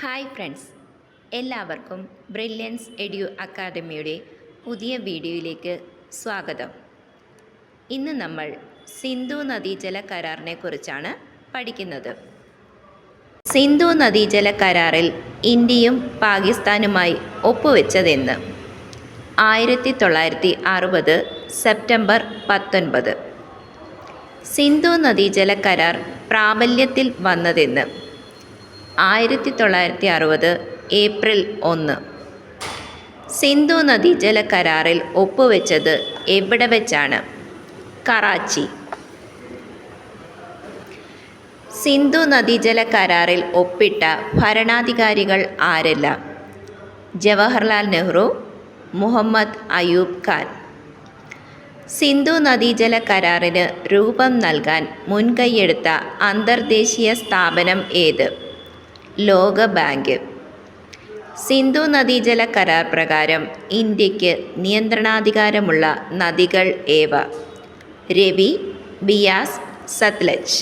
Hi friends, എല്ലാവർക്കും brilliance edu അക്കാദമിയുടെ പുതിയ വീഡിയോയിലേക്ക് സ്വാഗതം. ഇന്ന് നമ്മൾ സിന്ധു നദീജല കരാറിനെ കുറിച്ചാണ് പഠിക്കുന്നത്. സിന്ധു നദീജല കരാറിൽ ഇന്ത്യയും പാകിസ്ഥാനുമായി ഒപ്പുവെച്ചതെന്ന് 1960 സെപ്റ്റംബർ 19. സിന്ധു നദീജല കരാർ പ്രാബല്യത്തിൽ വന്നതെന്ന് 1960 ഏപ്രിൽ 1. സിന്ധു നദീജല കരാറിൽ ഒപ്പുവെച്ചത് എവിടെ വെച്ചാണ്? കറാച്ചി. സിന്ധു നദീജല കരാറിൽ ഒപ്പിട്ട ഭരണാധികാരികൾ ആരെല്ലാം? ജവഹർലാൽ നെഹ്റു, മുഹമ്മദ് അയൂബ് ഖാൻ. സിന്ധു നദീജല കരാറിന് രൂപം നൽകാൻ മുൻകൈയെടുത്ത അന്തർദേശീയ സ്ഥാപനം ഏത്? ലോക ബാങ്ക്. സിന്ധു നദീജല കരാർ പ്രകാരം ഇന്ത്യക്ക് നിയന്ത്രണാധികാരമുള്ള നദികൾ ഏവ? രവി, ബിയാസ്, സത്ലജ്.